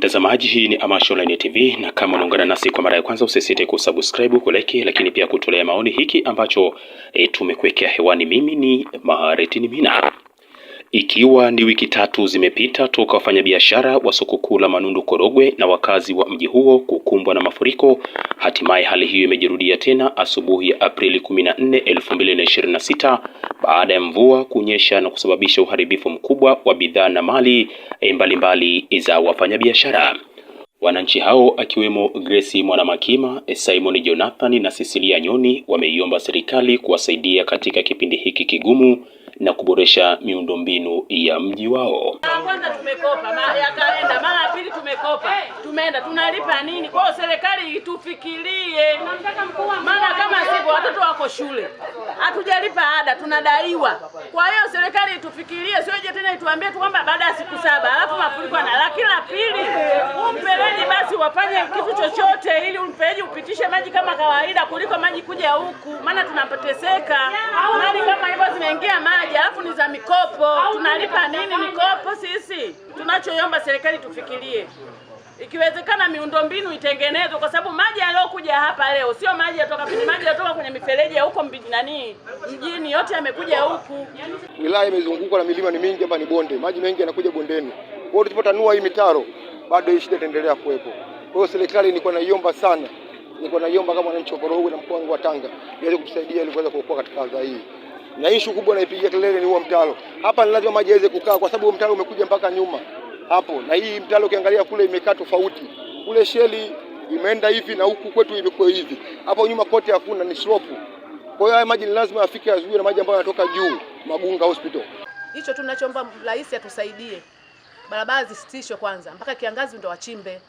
Mtazamaji, hii ni Amasho Online TV, na kama unaungana nasi kwa mara ya kwanza usisite kusubscribe, kulike, lakini pia kutolea maoni hiki ambacho tumekuwekea hewani. Mimi ni Maharetini Mina. Ikiwa ni wiki tatu zimepita toka wafanyabiashara wa soko kuu la Manundu Korogwe na wakazi wa mji huo kukumbwa na mafuriko, hatimaye hali hiyo imejirudia tena asubuhi ya Aprili 14, 2026 baada ya mvua kunyesha na kusababisha uharibifu mkubwa wa bidhaa na mali mbalimbali za wafanyabiashara. Wananchi hao akiwemo Grace Mwanamakima, Simon Jonathan na Cecilia Nyoni wameiomba serikali kuwasaidia katika kipindi hiki kigumu na kuboresha miundombinu ya mji wao. Kwanza tumekopa, yakaenda mara pili tumekopa. Tumeenda tunalipa nini? Kwa serikali itufikirie. Maana kama sivyo watoto wako shule. Hatujalipa ada, tunadaiwa. Kwa hiyo serikali itufikirie, sio je tena ituambie tu kwamba baada ya siku 7 alafu mafuriko na la pili. Umpereji basi wafanye kitu chochote ili umpereji upitishe maji kama kawaida kuliko maji kuja huku. Maana tunapoteseka. Maji kama hivyo zinaingia maji alafu ni za mikopo. Tunalipa nini mikopo sisi? Tunachoomba serikali tufikirie. Ikiwezekana miundombinu itengenezwe kwa sababu maji yaliyokuja hapa leo sio maji yatoka pili, maji yatoka kwenye mifereji ya huko mjini yote yamekuja huku. Wilaya imezungukwa na milima, ni mingi, hapa ni bonde. Maji mengi yanakuja bondeni. Kwa hiyo tusipotanua hii mitaro bado hii shida itaendelea kuwepo. Kwa hiyo serikali nilikuwa naiomba sana. Nilikuwa naiomba kama wananchi wa Korogwe na mkoa wangu wa Tanga iweze kutusaidia ili kuweza kuokoa katika adha hii. Na issue kubwa naipigia kelele ni huo mtaro. Hapa ni lazima maji yaweze kukaa kwa sababu mtaro umekuja mpaka nyuma hapo. Na hii mtaro ukiangalia kule imekaa tofauti. Kule sheli imeenda hivi na huku kwetu imekuwa hivi. Hapo nyuma kote hakuna, ni slope. Kwa hiyo haya maji ni lazima yafike yazuie na maji ambayo yanatoka juu Magunga Hospital. Hicho tunachoomba rais atusaidie. Barabara zisitishwe kwanza mpaka kiangazi ndio wachimbe.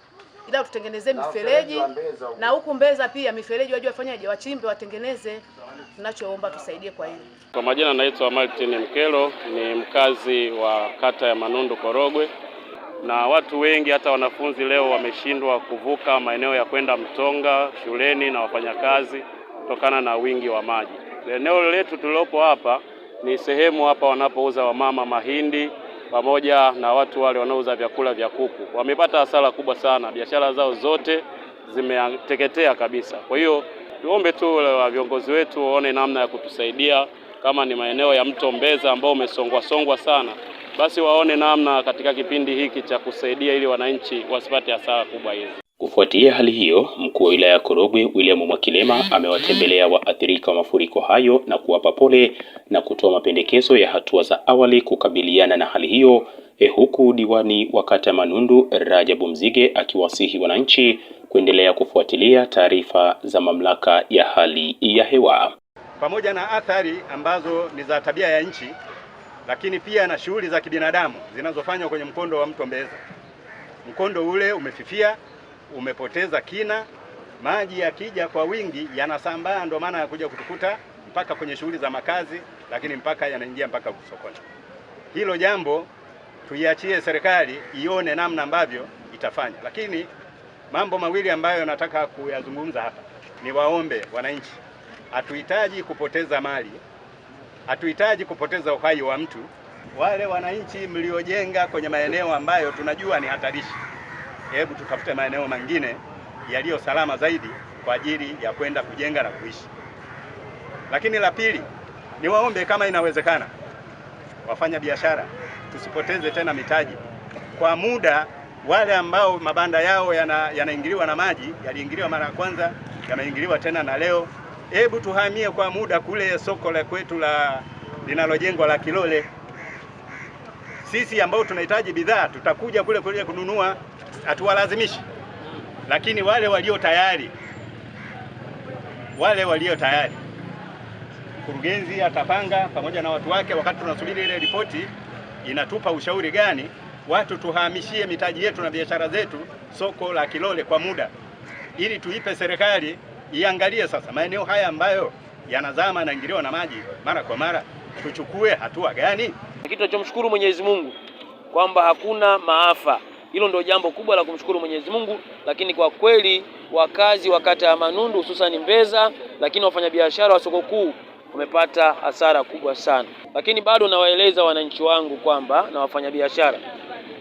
Ila tutengenezee mifereji na huku Mbeza pia mifereji waje wafanyaje, wachimbe watengeneze. Tunachoomba tusaidie kwa hili. Kwa majina naitwa Martin Mkelo, ni mkazi wa kata ya Manundu Korogwe, na watu wengi hata wanafunzi leo wameshindwa kuvuka maeneo ya kwenda Mtonga shuleni na wafanyakazi kutokana na wingi wa maji. Eneo letu tulilopo hapa ni sehemu hapa wanapouza wamama mahindi pamoja na watu wale wanaouza vyakula vya kuku. Wamepata hasara kubwa sana, biashara zao zote zimeteketea kabisa. Kwa hiyo tuombe tu viongozi wetu waone namna ya kutusaidia. Kama ni maeneo ya mto Mbeza ambao umesongwa sana, basi waone namna katika kipindi hiki cha kusaidia ili wananchi wasipate hasara kubwa hizi. Kufuatia hali hiyo, mkuu wa wilaya ya Korogwe William Mwakilema amewatembelea waathirika wa mafuriko hayo na kuwapa pole na kutoa mapendekezo ya hatua za awali kukabiliana na hali hiyo, huku diwani wa kata ya Manundu Rajabu Mzige akiwasihi wananchi kuendelea kufuatilia taarifa za mamlaka ya hali ya hewa. Pamoja na athari ambazo ni za tabia ya nchi, lakini pia na shughuli za kibinadamu zinazofanywa kwenye mkondo wa mto Mbeza. Mkondo ule umefifia, umepoteza kina, maji yakija kwa wingi yanasambaa, ndio maana yakuja kutukuta mpaka kwenye shughuli za makazi, lakini mpaka yanaingia mpaka sokoni. Hilo jambo tuiachie serikali ione namna ambavyo itafanya. Lakini mambo mawili ambayo nataka kuyazungumza hapa, ni waombe wananchi, hatuhitaji kupoteza mali, hatuhitaji kupoteza uhai wa mtu. Wale wananchi mliojenga kwenye maeneo ambayo tunajua ni hatarishi, hebu tutafute maeneo mengine yaliyo salama zaidi kwa ajili ya kwenda kujenga na kuishi. Lakini la pili, ni waombe kama inawezekana, wafanya biashara tusipoteze tena mitaji kwa muda. Wale ambao mabanda yao yanaingiliwa na maji, yaliingiliwa mara ya kwanza, yameingiliwa tena na leo, hebu tuhamie kwa muda kule soko la kwetu linalojengwa la Kilole. Sisi ambao tunahitaji bidhaa tutakuja kule kununua, hatuwalazimishi. Lakini wale walio tayari, mkurugenzi atapanga pamoja na watu wake, wakati tunasubiri ile ripoti inatupa ushauri gani, watu tuhamishie mitaji yetu na biashara zetu soko la Kilole kwa muda, ili tuipe serikali iangalie sasa maeneo haya ambayo yanazama na ingiliwa na maji mara kwa mara, tuchukue hatua gani. Kitu tunachomshukuru Mwenyezi Mungu kwamba hakuna maafa. Hilo ndio jambo kubwa la kumshukuru Mwenyezi Mungu, lakini kwa kweli wakazi wa kata ya Manundu hususan Mbeza, lakini wafanyabiashara wa soko kuu wamepata hasara kubwa sana. Lakini bado nawaeleza wananchi wangu kwamba na wafanyabiashara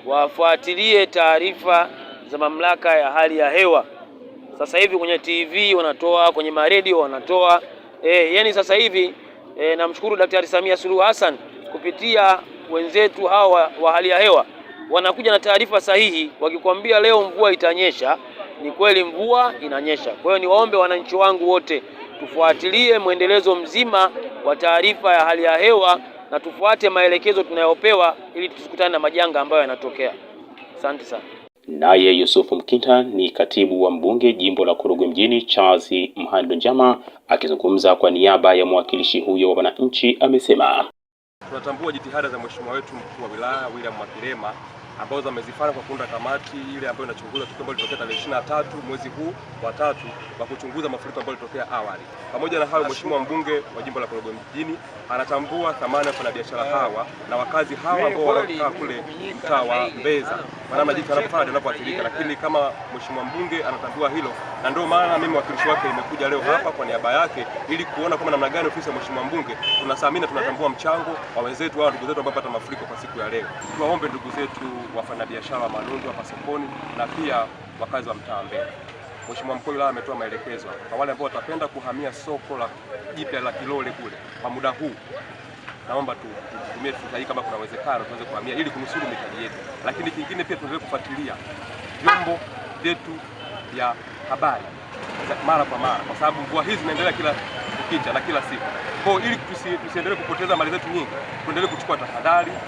wafuatilie taarifa za mamlaka ya hali ya hewa. Sasa hivi kwenye TV wanatoa, kwenye maredio wanatoa. Yani sasa hivi namshukuru Daktari Samia Suluhu Hassan kupitia wenzetu hawa wa hali ya hewa wanakuja na taarifa sahihi. Wakikwambia leo mvua itanyesha, ni kweli mvua inanyesha. Kwa hiyo niwaombe wananchi wangu wote tufuatilie mwendelezo mzima wa taarifa ya hali ya hewa na tufuate maelekezo tunayopewa ili tusikutane na majanga ambayo yanatokea. Asante sana. Naye Yusufu Mkinta ni katibu wa mbunge jimbo la Korogwe mjini Charles Mhando Njama akizungumza kwa niaba ya mwakilishi huyo wa wananchi amesema tunatambua jitihada za mheshimiwa wetu mkuu wa wilaya William Mwakilema ambazo amezifanya kwa kuunda kamati ile ambayo inachunguza tukio ambalo lilitokea tarehe 23 mwezi huu wa 3 wa kuchunguza mafuriko ambayo yalitokea awali. Pamoja na hayo, mheshimiwa mbunge wa jimbo la Korogwe mjini anatambua thamani ya wafanyabiashara hawa na wakazi hawa ambao wanakaa kule mtaa wa Mbeza kwa namna jinsi wanavyoathirika, lakini kama mheshimiwa mbunge anatambua hilo, na ndio maana mimi mwakilishi wake nimekuja leo hapa kwa niaba yake ili kuona kama namna gani ofisi ya mheshimiwa mbunge tunathamini, tunatambua mchango wa wenzetu hao, ndugu zetu ambao wamepata mafuriko kwa siku ya leo. Tuwaombe ndugu zetu wafanyabiashara wa Manundu hapa sokoni na pia wakazi wa mtaa Mbeza, mheshimiwa mkuu wa wilaya ametoa maelekezo kwa wale ambao watapenda kuhamia soko la jipya la Kilole kule kwa muda huu, naomba tutumie fursa hii kama kuna uwezekano tuweze kuhamia ili kunusuru mitaji yetu. Lakini kingine pia tuendelee kufuatilia vyombo vyetu vya habari mara kwa mara, kwa sababu mvua hizi zinaendelea kila kukicha na kila siku. Kwa hiyo ili tusiendelee kupoteza mali zetu nyingi, tuendelee kuchukua tahadhari.